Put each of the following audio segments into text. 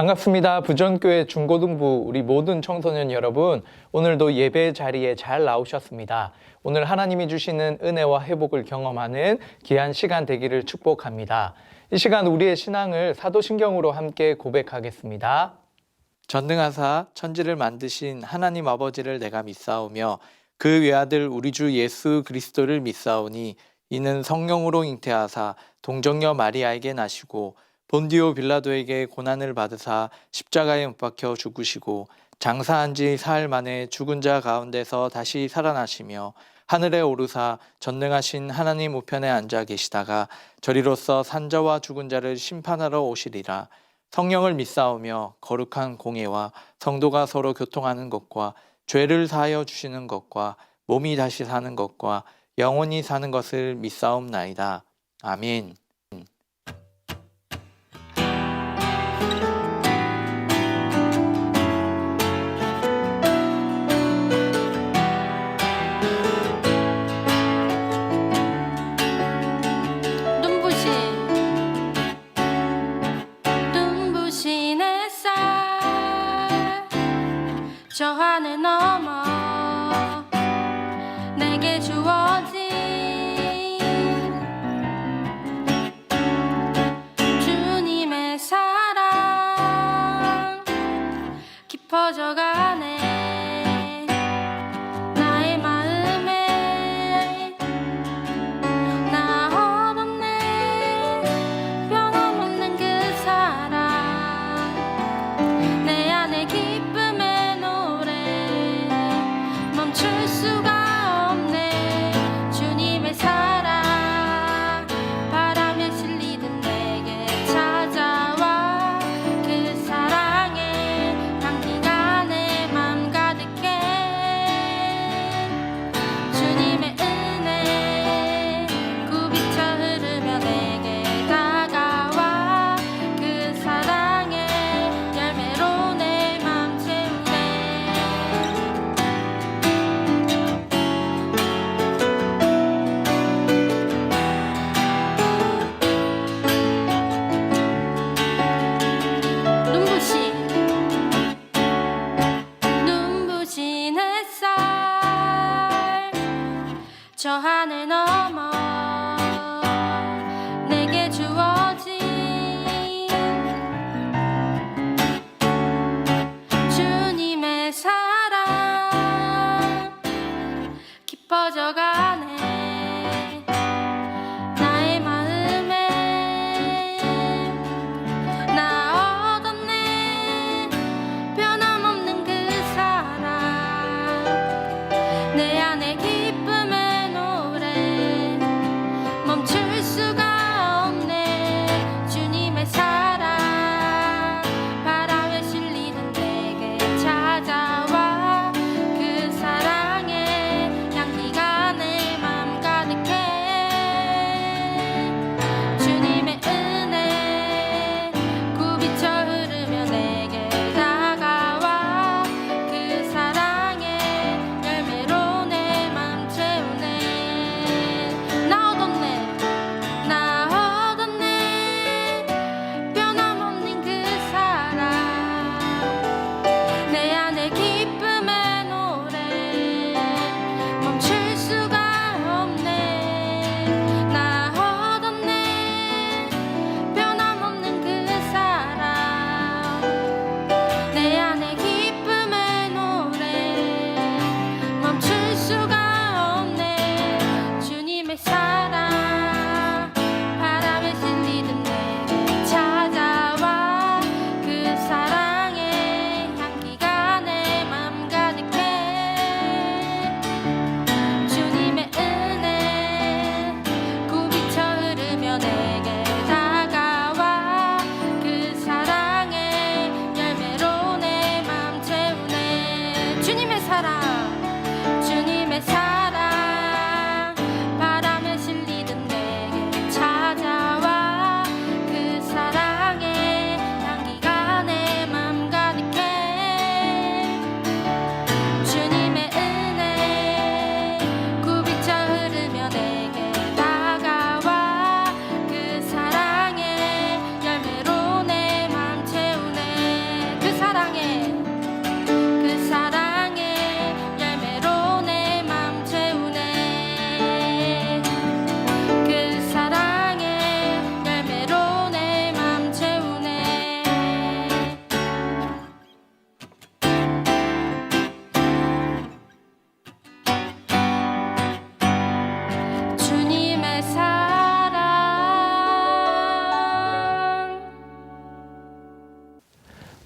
반갑습니다. 부전교회 중고등부 우리 모든 청소년 여러분, 오늘도 예배 자리에 잘 나오셨습니다. 오늘 하나님이 주시는 은혜와 회복을 경험하는 귀한 시간 되기를 축복합니다. 이 시간 우리의 신앙을 사도신경으로 함께 고백하겠습니다. 전능하사 천지를 만드신 하나님 아버지를 내가 믿사오며 그 외아들 우리 주 예수 그리스도를 믿사오니 이는 성령으로 잉태하사 동정녀 마리아에게 나시고 본디오 빌라도에게 고난을 받으사 십자가에 못 박혀 죽으시고 장사한 지 사흘 만에 죽은 자 가운데서 다시 살아나시며 하늘에 오르사 전능하신 하나님 우편에 앉아 계시다가 저리로서 산자와 죽은 자를 심판하러 오시리라. 성령을 믿사오며 거룩한 공예와 성도가 서로 교통하는 것과 죄를 사하여 주시는 것과 몸이 다시 사는 것과 영원히 사는 것을 믿사옵나이다. 아멘. 눈부신 햇살 저 하늘 넘어 내게 주어진 주님의 사랑 깊어져가네. 나의 마음에 나 얻었네. 변함없는 그 사랑 내 안에 기쁨의 노래 멈출 수가 없네. 주님의 사랑 바람에 실리듯 내게 찾아와 그 사랑에 향기가 내 맘 가득해. 주님의 은혜 굽이쳐 흐르며 내게 다가와 그 사랑의 열매로 내 맘 채우네. 눈부신 햇살 저 하늘 넘어 내게 주어진 주님의 사랑 깊어져가네. 나의 마음에 나 얻었네. 변함없는 그 사랑 내 안에 기쁨의 노래 멈출 수가 없네.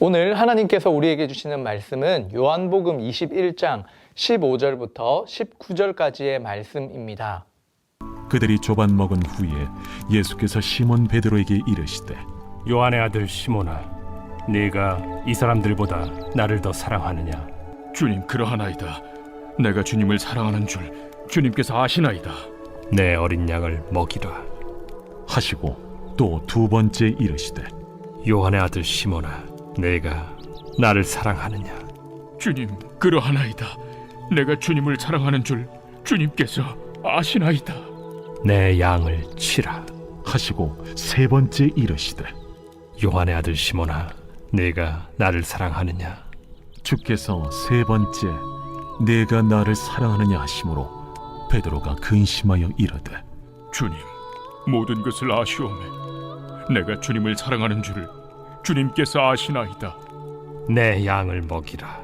오늘 하나님께서 우리에게 주시는 말씀은 요한복음 21장 15절부터 19절까지의 말씀입니다. 그들이 조반 먹은 후에 예수께서 시몬 베드로에게 이르시되 요한의 아들 시몬아, 네가 이 사람들보다 나를 더 사랑하느냐? 주님, 그러하나이다. 내가 주님을 사랑하는 줄 주님께서 아시나이다. 내 어린 양을 먹이라. 하시고 또 두 번째 이르시되 요한의 아들 시몬아, 네가 나를 사랑하느냐? 주님, 그러하나이다. 내가 주님을 사랑하는 줄 주님께서 아시나이다. 내 양을 치라. 하시고 세 번째 이르시되 요한의 아들 시몬아, 네가 나를 사랑하느냐? 주께서 세 번째 내가 나를 사랑하느냐 하심으로 베드로가 근심하여 이르되 주님, 모든 것을 아시오매. 내가 주님을 사랑하는 줄을 주님께서 아시나이다. 내 양을 먹이라.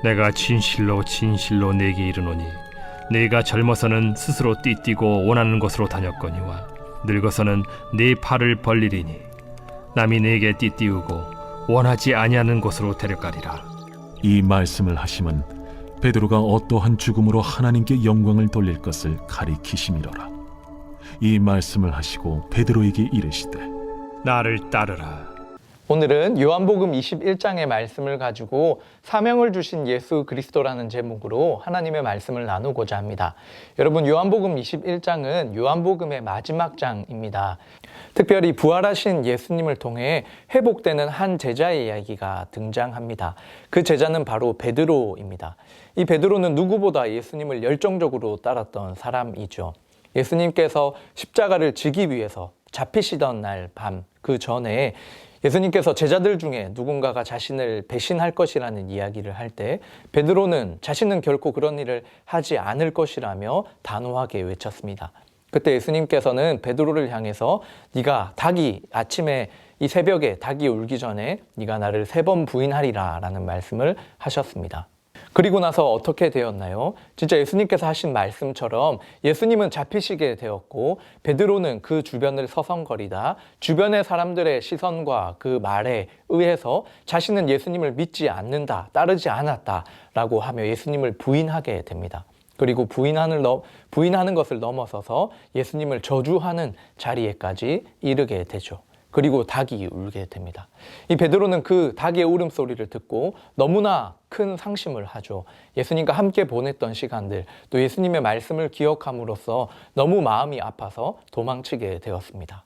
내가 진실로 진실로 네게 이르노니 네가 젊어서는 스스로 띠뛰고 원하는 곳으로 다녔거니와 늙어서는 네 팔을 벌리리니 남이 네게 띠띠우고 원하지 아니하는 곳으로 데려가리라. 이 말씀을 하심은 베드로가 어떠한 죽음으로 하나님께 영광을 돌릴 것을 가리키심이로라. 이 말씀을 하시고 베드로에게 이르시되 나를 따르라. 오늘은 요한복음 21장의 말씀을 가지고 사명을 주신 예수 그리스도라는 제목으로 하나님의 말씀을 나누고자 합니다. 여러분, 요한복음 21장은 요한복음의 마지막 장입니다. 특별히 부활하신 예수님을 통해 회복되는 한 제자의 이야기가 등장합니다. 그 제자는 바로 베드로입니다. 이 베드로는 누구보다 예수님을 열정적으로 따랐던 사람이죠. 예수님께서 십자가를 지기 위해서 잡히시던 날 밤 그 전에 예수님께서 제자들 중에 누군가가 자신을 배신할 것이라는 이야기를 할 때 베드로는 자신은 결코 그런 일을 하지 않을 것이라며 단호하게 외쳤습니다. 그때 예수님께서는 베드로를 향해서 네가 아침에 이 새벽에 닭이 울기 전에 네가 나를 3번 부인하리라 라는 말씀을 하셨습니다. 그리고 나서 어떻게 되었나요? 진짜 예수님께서 하신 말씀처럼 예수님은 잡히시게 되었고 베드로는 그 주변을 서성거리다 주변의 사람들의 시선과 그 말에 의해서 자신은 예수님을 믿지 않는다, 따르지 않았다 라고 하며 예수님을 부인하게 됩니다. 그리고 부인하는 것을 넘어서서 예수님을 저주하는 자리에까지 이르게 되죠. 그리고 닭이 울게 됩니다. 이 베드로는 그 닭의 울음소리를 듣고 너무나 큰 상심을 하죠. 예수님과 함께 보냈던 시간들, 또 예수님의 말씀을 기억함으로써 너무 마음이 아파서 도망치게 되었습니다.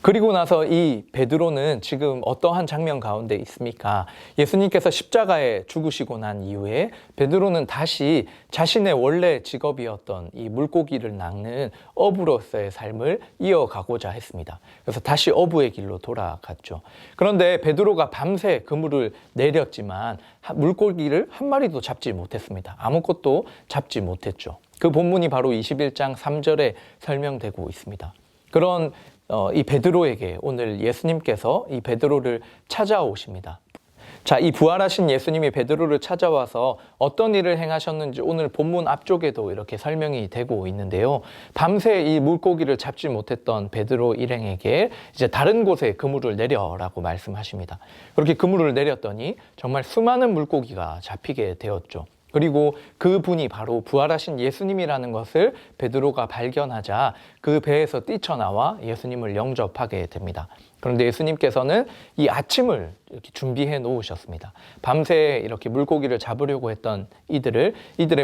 그리고 나서 이 베드로는 지금 어떠한 장면 가운데 있습니까? 예수님께서 십자가에 죽으시고 난 이후에 베드로는 다시 자신의 원래 직업이었던 이 물고기를 낚는 어부로서의 삶을 이어가고자 했습니다. 그래서 다시 어부의 길로 돌아갔죠. 그런데 베드로가 밤새 그물을 내렸지만 물고기를 한 마리도 잡지 못했습니다. 아무것도 잡지 못했죠. 그 본문이 바로 21장 3절에 설명되고 있습니다. 그런 이 베드로에게 오늘 예수님께서 이 베드로를 찾아오십니다. 자, 이 부활하신 예수님이 베드로를 찾아와서 어떤 일을 행하셨는지 오늘 본문 앞쪽에도 이렇게 설명이 되고 있는데요. 밤새 이 물고기를 잡지 못했던 베드로 일행에게 이제 다른 곳에 그물을 내려라고 말씀하십니다. 그렇게 그물을 내렸더니 정말 수많은 물고기가 잡히게 되었죠. 그리고 그 분이 바로 부활하신 예수님이라는 것을 베드로가 발견하자 그 배에서 뛰쳐나와 예수님을 영접하게 됩니다. 그런데 예수님께서는 이 아침을 이렇게 준비해 놓으셨습니다. 밤새 이렇게 물고기를 잡으려고 했던 이들의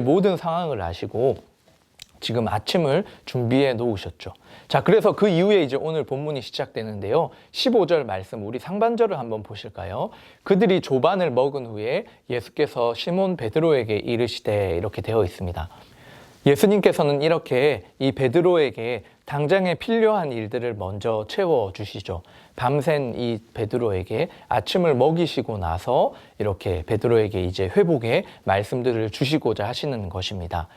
모든 상황을 아시고 지금 아침을 준비해 놓으셨죠. 자, 그래서 그 이후에 이제 오늘 본문이 시작되는데요. 15절 말씀, 우리 상반절을 한번 보실까요? 그들이 조반을 먹은 후에 예수께서 시몬 베드로에게 이르시되 이렇게 되어 있습니다. 예수님께서는 이렇게 이 베드로에게 당장에 필요한 일들을 먼저 채워주시죠. 밤샌 이 베드로에게 아침을 먹이시고 나서 이렇게 베드로에게 이제 회복의 말씀들을 주시고자 하시는 것입니다.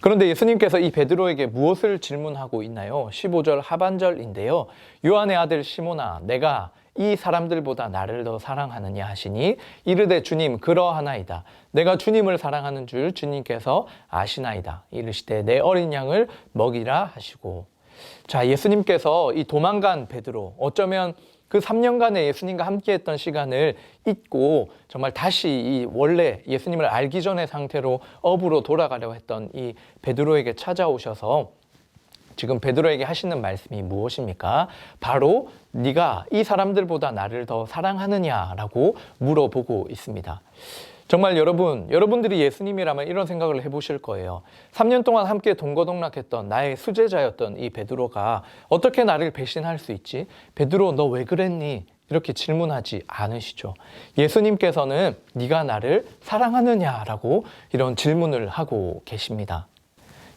그런데 예수님께서 이 베드로에게 무엇을 질문하고 있나요? 15절 하반절인데요. 요한의 아들 시몬아, 내가 이 사람들보다 나를 더 사랑하느냐 하시니 이르되 주님 그러하나이다. 내가 주님을 사랑하는 줄 주님께서 아시나이다. 이르시되 내 어린 양을 먹이라 하시고. 자, 예수님께서 이 도망간 베드로, 어쩌면 그 3년간의 예수님과 함께했던 시간을 잊고 정말 다시 이 원래 예수님을 알기 전의 상태로 업으로 돌아가려고 했던 이 베드로에게 찾아오셔서 지금 베드로에게 하시는 말씀이 무엇입니까? 바로 네가 이 사람들보다 나를 더 사랑하느냐라고 물어보고 있습니다. 정말 여러분들이 예수님이라면 이런 생각을 해보실 거예요. 3년 동안 함께 동거동락했던 나의 수제자였던 이 베드로가 어떻게 나를 배신할 수 있지? 베드로 너 왜 그랬니? 이렇게 질문하지 않으시죠. 예수님께서는 네가 나를 사랑하느냐라고 이런 질문을 하고 계십니다.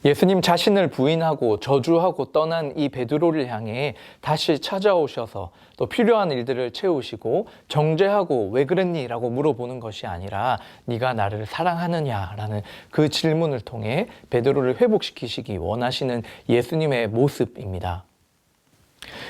예수님 자신을 부인하고 저주하고 떠난 이 베드로를 향해 다시 찾아오셔서 또 필요한 일들을 채우시고 정죄하고 왜 그랬니? 라고 물어보는 것이 아니라 네가 나를 사랑하느냐라는 그 질문을 통해 베드로를 회복시키시기 원하시는 예수님의 모습입니다.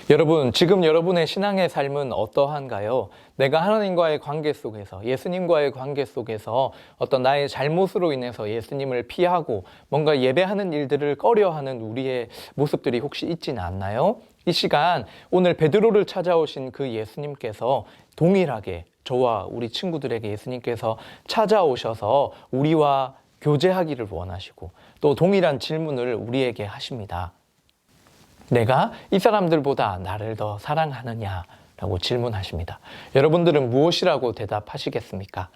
여러분, 지금 여러분의 신앙의 삶은 어떠한가요? 내가 하나님과의 관계 속에서, 예수님과의 관계 속에서 어떤 나의 잘못으로 인해서 예수님을 피하고 뭔가 예배하는 일들을 꺼려하는 우리의 모습들이 혹시 있지는 않나요? 이 시간 오늘 베드로를 찾아오신 그 예수님께서 동일하게 저와 우리 친구들에게 예수님께서 찾아오셔서 우리와 교제하기를 원하시고 또 동일한 질문을 우리에게 하십니다. 내가 이 사람들보다 나를 더 사랑하느냐? 라고 질문하십니다. 여러분들은 무엇이라고 대답하시겠습니까?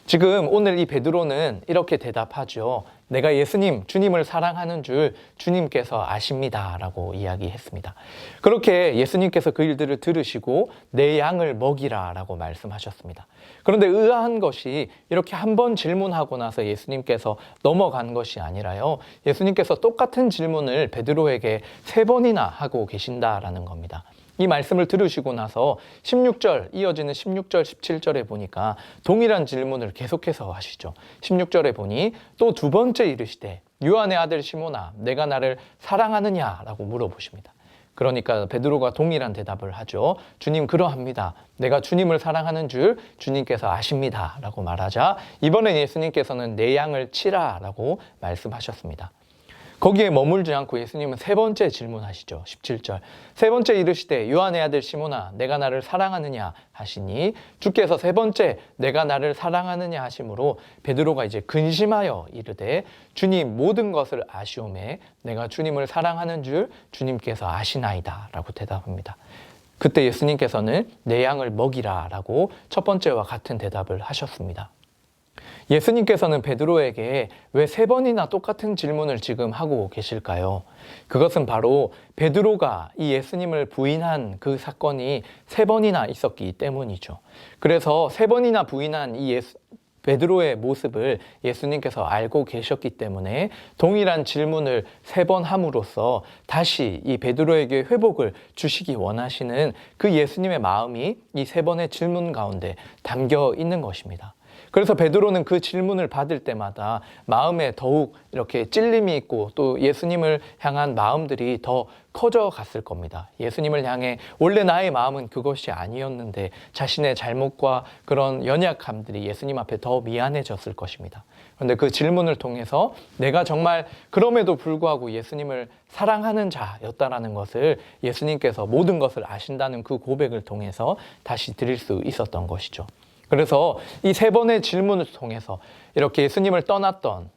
지금 오늘 이 베드로는 이렇게 대답하죠. 내가 예수님, 주님을 사랑하는 줄 주님께서 아십니다. 라고 이야기했습니다. 그렇게 예수님께서 그 일들을 들으시고 내 양을 먹이라 라고 말씀하셨습니다. 그런데 의아한 것이 이렇게 한 번 질문하고 나서 예수님께서 넘어간 것이 아니라요. 예수님께서 똑같은 질문을 베드로에게 3번이나 하고 계신다라는 겁니다. 이 말씀을 들으시고 나서 16절, 이어지는 16절, 17절에 보니까 동일한 질문을 계속해서 하시죠. 16절에 보니 또 2번째 이르시되 요한의 아들 시몬아 내가 나를 사랑하느냐? 라고 물어보십니다. 그러니까 베드로가 동일한 대답을 하죠. 주님 그러합니다. 내가 주님을 사랑하는 줄 주님께서 아십니다. 라고 말하자 이번엔 예수님께서는 내 양을 치라 라고 말씀하셨습니다. 거기에 머물지 않고 예수님은 3번째 질문하시죠. 17절. 3번째 이르시되 요한의 아들 시몬아 내가 나를 사랑하느냐 하시니 주께서 3번째 내가 나를 사랑하느냐 하심으로 베드로가 이제 근심하여 이르되 주님 모든 것을 아시오매 내가 주님을 사랑하는 줄 주님께서 아시나이다 라고 대답합니다. 그때 예수님께서는 내 양을 먹이라 라고 첫 번째와 같은 대답을 하셨습니다. 예수님께서는 베드로에게 왜 3번이나 똑같은 질문을 지금 하고 계실까요? 그것은 바로 베드로가 이 예수님을 부인한 그 사건이 3번이나 있었기 때문이죠. 그래서 3번이나 부인한 이 베드로의 모습을 예수님께서 알고 계셨기 때문에 동일한 질문을 3번 함으로써 다시 이 베드로에게 회복을 주시기 원하시는 그 예수님의 마음이 이 3번의 질문 가운데 담겨 있는 것입니다. 그래서 베드로는 그 질문을 받을 때마다 마음에 더욱 이렇게 찔림이 있고 또 예수님을 향한 마음들이 더 커져 갔을 겁니다. 예수님을 향해 원래 나의 마음은 그것이 아니었는데 자신의 잘못과 그런 연약함들이 예수님 앞에 더 미안해졌을 것입니다. 그런데 그 질문을 통해서 내가 정말 그럼에도 불구하고 예수님을 사랑하는 자였다라는 것을 예수님께서 모든 것을 아신다는 그 고백을 통해서 다시 드릴 수 있었던 것이죠. 그래서 이 3번의 질문을 통해서 이렇게 예수님을 떠났던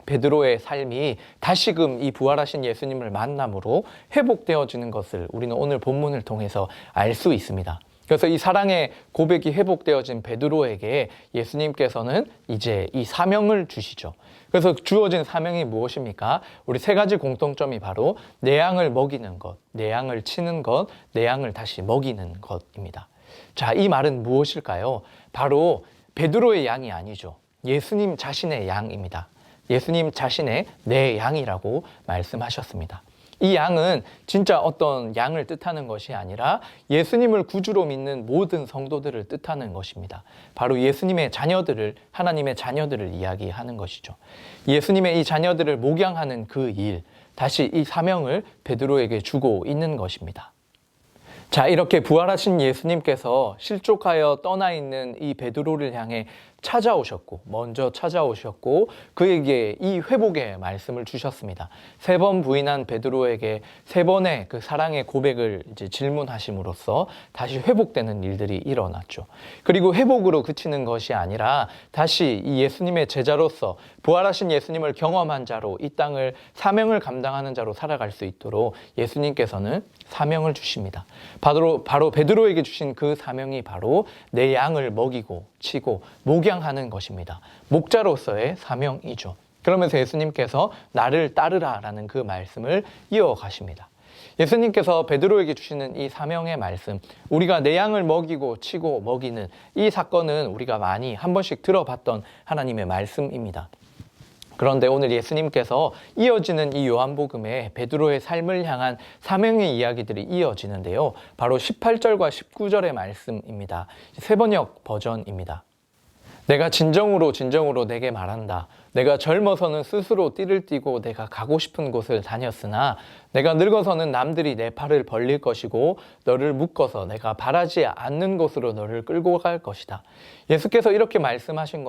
베드로의 삶이 다시금 이 부활하신 예수님을 만남으로 회복되어지는 것을 우리는 오늘 본문을 통해서 알 수 있습니다. 그래서 이 사랑의 고백이 회복되어진 베드로에게 예수님께서는 이제 이 사명을 주시죠. 그래서 주어진 사명이 무엇입니까? 우리 3가지 공통점이 바로 내 양을 먹이는 것, 내 양을 치는 것, 내 양을 다시 먹이는 것입니다. 자, 이 말은 무엇일까요? 바로 베드로의 양이 아니죠. 예수님 자신의 양입니다. 예수님 자신의 내 양이라고 말씀하셨습니다. 이 양은 진짜 어떤 양을 뜻하는 것이 아니라 예수님을 구주로 믿는 모든 성도들을 뜻하는 것입니다. 바로 예수님의 자녀들을, 하나님의 자녀들을 이야기하는 것이죠. 예수님의 이 자녀들을 목양하는 그 일, 다시 이 사명을 베드로에게 주고 있는 것입니다. 자, 이렇게 부활하신 예수님께서 실족하여 떠나 있는 이 베드로를 향해 먼저 찾아오셨고 그에게 이 회복의 말씀을 주셨습니다. 3번 부인한 베드로에게 3번의 그 사랑의 고백을 이제 질문하심으로써 다시 회복되는 일들이 일어났죠. 그리고 회복으로 그치는 것이 아니라 다시 이 예수님의 제자로서 부활하신 예수님을 경험한 자로 이 땅을 사명을 감당하는 자로 살아갈 수 있도록 예수님께서는 사명을 주십니다. 바로 베드로에게 주신 그 사명이 바로 내 양을 먹이고 치고 목양하는 것입니다. 목자로서의 사명이죠. 그러면서 예수님께서 나를 따르라라는 그 말씀을 이어가십니다. 예수님께서 베드로에게 주시는 이 사명의 말씀, 우리가 내 양을 먹이고 치고 먹이는 이 사건은 우리가 많이 한 번씩 들어봤던 하나님의 말씀입니다. 그런데 오늘 예수님께서 이어지는 이 요한복음에 베드로의 삶을 향한 사명의 이야기들이 이어지는데요. 바로 18절과 19절의 말씀입니다. 세번역 버전입니다. 내가 진정으로 내게 말한다. 내가 젊어서는 스스로 띠를 띠고 내가 가고 싶은 곳을 다녔으나 내가 늙어서는 남들이 내 팔을 벌릴 것이고 너를 묶어서 내가 바라지 않는 곳으로 너를 끌고 갈 것이다. 예수께서 이렇게 말씀하신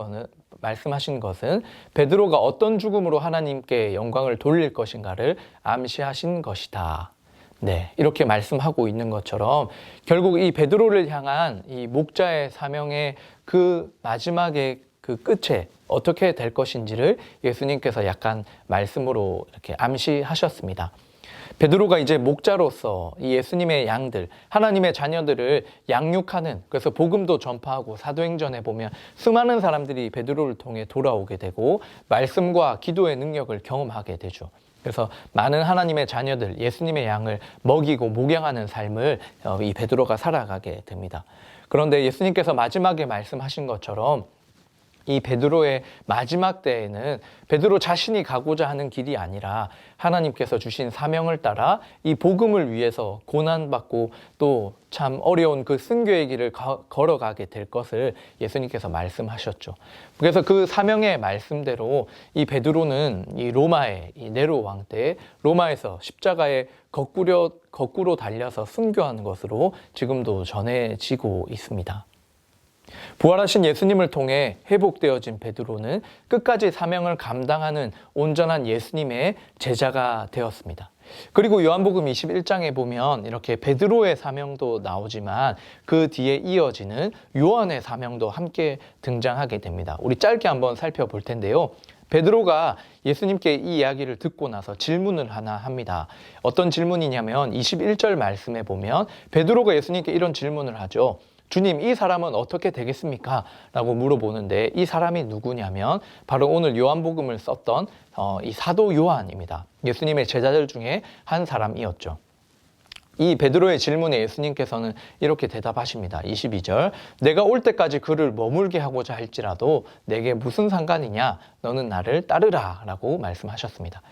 것은 베드로가 어떤 죽음으로 하나님께 영광을 돌릴 것인가를 암시하신 것이다. 네, 이렇게 말씀하고 있는 것처럼 결국 이 베드로를 향한 이 목자의 사명의 그 마지막의 그 끝에 어떻게 될 것인지를 예수님께서 약간 말씀으로 이렇게 암시하셨습니다. 베드로가 이제 목자로서 이 예수님의 양들, 하나님의 자녀들을 양육하는, 그래서 복음도 전파하고 사도행전에 보면 수많은 사람들이 베드로를 통해 돌아오게 되고 말씀과 기도의 능력을 경험하게 되죠. 그래서 많은 하나님의 자녀들, 예수님의 양을 먹이고 목양하는 삶을 이 베드로가 살아가게 됩니다. 그런데 예수님께서 마지막에 말씀하신 것처럼 이 베드로의 마지막 때에는 베드로 자신이 가고자 하는 길이 아니라 하나님께서 주신 사명을 따라 이 복음을 위해서 고난받고 또 참 어려운 그 순교의 길을 걸어가게 될 것을 예수님께서 말씀하셨죠. 그래서 그 사명의 말씀대로 이 베드로는 이 로마의 이 네로 왕 때 로마에서 십자가에 거꾸로 달려서 순교하는 것으로 지금도 전해지고 있습니다. 부활하신 예수님을 통해 회복되어진 베드로는 끝까지 사명을 감당하는 온전한 예수님의 제자가 되었습니다. 그리고 요한복음 21장에 보면 이렇게 베드로의 사명도 나오지만 그 뒤에 이어지는 요한의 사명도 함께 등장하게 됩니다. 우리 짧게 한번 살펴볼 텐데요. 베드로가 예수님께 이 이야기를 듣고 나서 질문을 하나 합니다. 어떤 질문이냐면 21절 말씀에 보면 베드로가 예수님께 이런 질문을 하죠. 주님, 이 사람은 어떻게 되겠습니까? 라고 물어보는데 이 사람이 누구냐면 바로 오늘 요한복음을 썼던 이 사도 요한입니다. 예수님의 제자들 중에 한 사람이었죠. 이 베드로의 질문에 예수님께서는 이렇게 대답하십니다. 22절, 내가 올 때까지 그를 머물게 하고자 할지라도 내게 무슨 상관이냐? 너는 나를 따르라 라고 말씀하셨습니다.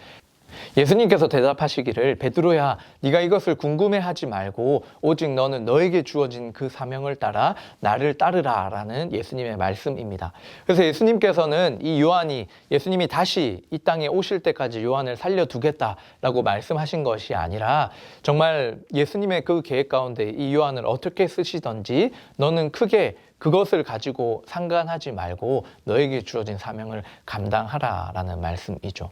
예수님께서 대답하시기를 베드로야, 네가 이것을 궁금해하지 말고 오직 너는 너에게 주어진 그 사명을 따라 나를 따르라 라는 예수님의 말씀입니다. 그래서 예수님께서는 이 요한이 예수님이 다시 이 땅에 오실 때까지 요한을 살려두겠다라고 말씀하신 것이 아니라 정말 예수님의 그 계획 가운데 이 요한을 어떻게 쓰시던지 너는 크게 그것을 가지고 상관하지 말고 너에게 주어진 사명을 감당하라라는 말씀이죠.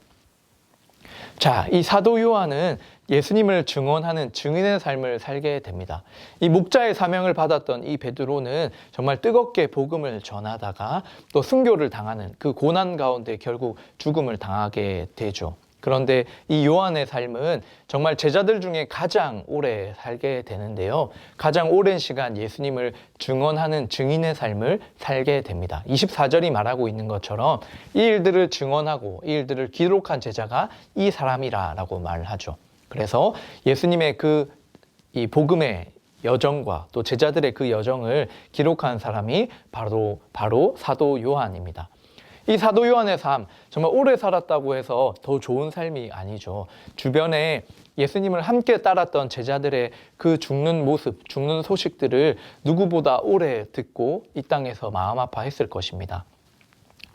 자, 이 사도 요한은 예수님을 증언하는 증인의 삶을 살게 됩니다. 이 목자의 사명을 받았던 이 베드로는 정말 뜨겁게 복음을 전하다가 또 순교를 당하는 그 고난 가운데 결국 죽음을 당하게 되죠. 그런데 이 요한의 삶은 정말 제자들 중에 가장 오래 살게 되는데요. 가장 오랜 시간 예수님을 증언하는 증인의 삶을 살게 됩니다. 24절이 말하고 있는 것처럼 이 일들을 증언하고 이 일들을 기록한 제자가 이 사람이라고 말하죠. 그래서 예수님의 이 복음의 여정과 또 제자들의 그 여정을 기록한 사람이 바로 사도 요한입니다. 이 사도 요한의 삶, 정말 오래 살았다고 해서 더 좋은 삶이 아니죠. 주변에 예수님을 함께 따랐던 제자들의 그 죽는 모습, 죽는 소식들을 누구보다 오래 듣고 이 땅에서 마음 아파했을 것입니다.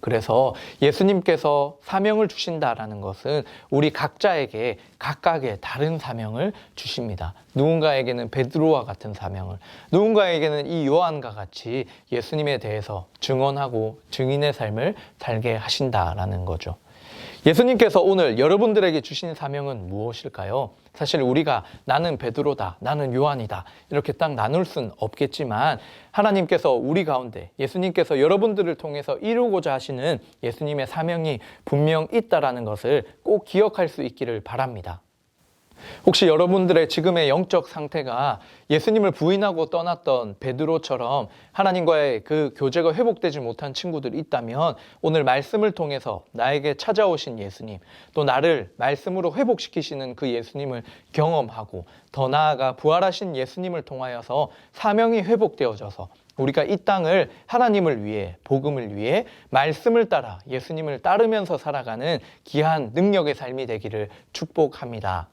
그래서 예수님께서 사명을 주신다라는 것은 우리 각자에게 각각의 다른 사명을 주십니다. 누군가에게는 베드로와 같은 사명을, 누군가에게는 이 요한과 같이 예수님에 대해서 증언하고 증인의 삶을 살게 하신다라는 거죠. 예수님께서 오늘 여러분들에게 주신 사명은 무엇일까요? 사실 우리가 나는 베드로다, 나는 요한이다 이렇게 딱 나눌 순 없겠지만 하나님께서 우리 가운데 예수님께서 여러분들을 통해서 이루고자 하시는 예수님의 사명이 분명 있다라는 것을 꼭 기억할 수 있기를 바랍니다. 혹시 여러분들의 지금의 영적 상태가 예수님을 부인하고 떠났던 베드로처럼 하나님과의 그 교제가 회복되지 못한 친구들이 있다면 오늘 말씀을 통해서 나에게 찾아오신 예수님, 또 나를 말씀으로 회복시키시는 그 예수님을 경험하고 더 나아가 부활하신 예수님을 통하여서 사명이 회복되어져서 우리가 이 땅을 하나님을 위해, 복음을 위해 말씀을 따라 예수님을 따르면서 살아가는 귀한 능력의 삶이 되기를 축복합니다.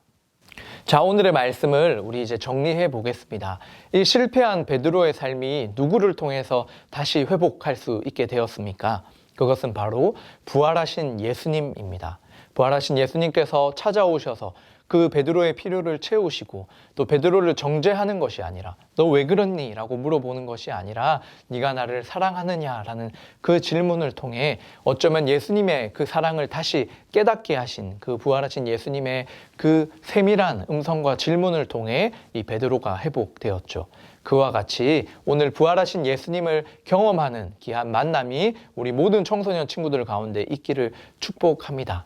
자, 오늘의 말씀을 우리 이제 정리해 보겠습니다. 이 실패한 베드로의 삶이 누구를 통해서 다시 회복할 수 있게 되었습니까? 그것은 바로 부활하신 예수님입니다. 부활하신 예수님께서 찾아오셔서 그 베드로의 필요를 채우시고 또 베드로를 정죄하는 것이 아니라 너 왜 그랬니? 라고 물어보는 것이 아니라 네가 나를 사랑하느냐? 라는 그 질문을 통해 어쩌면 예수님의 그 사랑을 다시 깨닫게 하신 그 부활하신 예수님의 그 세밀한 음성과 질문을 통해 이 베드로가 회복되었죠. 그와 같이 오늘 부활하신 예수님을 경험하는 귀한 만남이 우리 모든 청소년 친구들 가운데 있기를 축복합니다.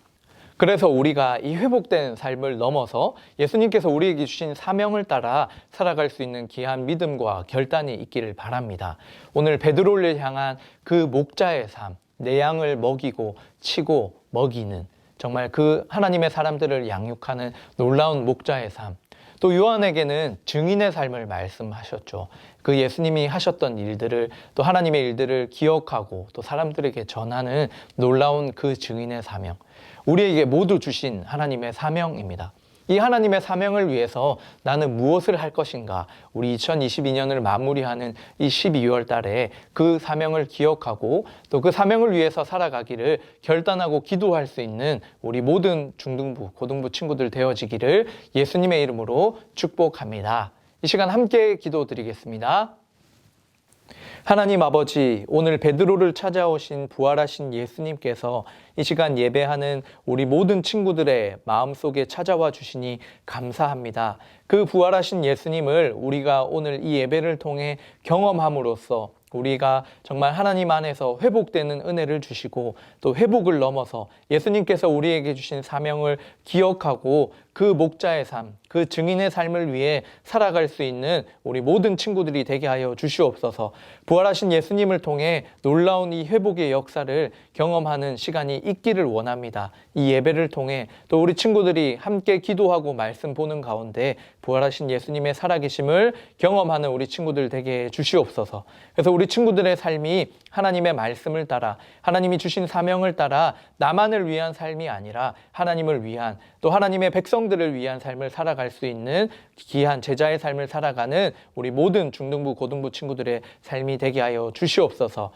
그래서 우리가 이 회복된 삶을 넘어서 예수님께서 우리에게 주신 사명을 따라 살아갈 수 있는 귀한 믿음과 결단이 있기를 바랍니다. 오늘 베드로를 향한 그 목자의 삶, 내 양을 먹이고 치고 먹이는 정말 그 하나님의 사람들을 양육하는 놀라운 목자의 삶, 또 요한에게는 증인의 삶을 말씀하셨죠. 그 예수님이 하셨던 일들을 또 하나님의 일들을 기억하고 또 사람들에게 전하는 놀라운 그 증인의 사명, 우리에게 모두 주신 하나님의 사명입니다. 이 하나님의 사명을 위해서 나는 무엇을 할 것인가? 우리 2022년을 마무리하는 이 12월 달에 그 사명을 기억하고 또 그 사명을 위해서 살아가기를 결단하고 기도할 수 있는 우리 모든 중등부, 고등부 친구들 되어지기를 예수님의 이름으로 축복합니다. 이 시간 함께 기도드리겠습니다. 하나님 아버지, 오늘 베드로를 찾아오신 부활하신 예수님께서 이 시간 예배하는 우리 모든 친구들의 마음속에 찾아와 주시니 감사합니다. 그 부활하신 예수님을 우리가 오늘 이 예배를 통해 경험함으로써 우리가 정말 하나님 안에서 회복되는 은혜를 주시고 또 회복을 넘어서 예수님께서 우리에게 주신 사명을 기억하고 그 목자의 삶, 그 증인의 삶을 위해 살아갈 수 있는 우리 모든 친구들이 되게 하여 주시옵소서. 부활하신 예수님을 통해 놀라운 이 회복의 역사를 경험하는 시간이 있기를 원합니다. 이 예배를 통해 또 우리 친구들이 함께 기도하고 말씀 보는 가운데 부활하신 예수님의 살아계심을 경험하는 우리 친구들 되게 해 주시옵소서. 그래서 우리 친구들의 삶이 하나님의 말씀을 따라 하나님이 주신 사명을 따라 나만을 위한 삶이 아니라 하나님을 위한 또 하나님의 백성들을 위한 삶을 살아갈 수 있는 귀한 제자의 삶을 살아가는 우리 모든 중등부, 고등부 친구들의 삶이 되게 하여 주시옵소서.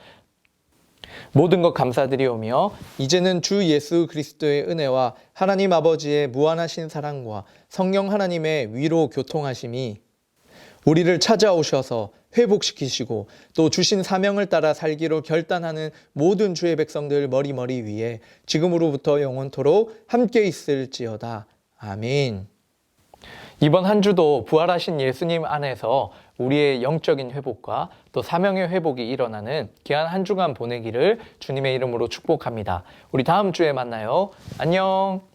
모든 것 감사드리오며 이제는 주 예수 그리스도의 은혜와 하나님 아버지의 무한하신 사랑과 성령 하나님의 위로 교통하심이 우리를 찾아오셔서 회복시키시고 또 주신 사명을 따라 살기로 결단하는 모든 주의 백성들 머리 위에 지금으로부터 영원토록 함께 있을지어다. 아멘. 이번 한 주도 부활하신 예수님 안에서 우리의 영적인 회복과 또 사명의 회복이 일어나는 귀한 한 주간 보내기를 주님의 이름으로 축복합니다. 우리 다음 주에 만나요. 안녕.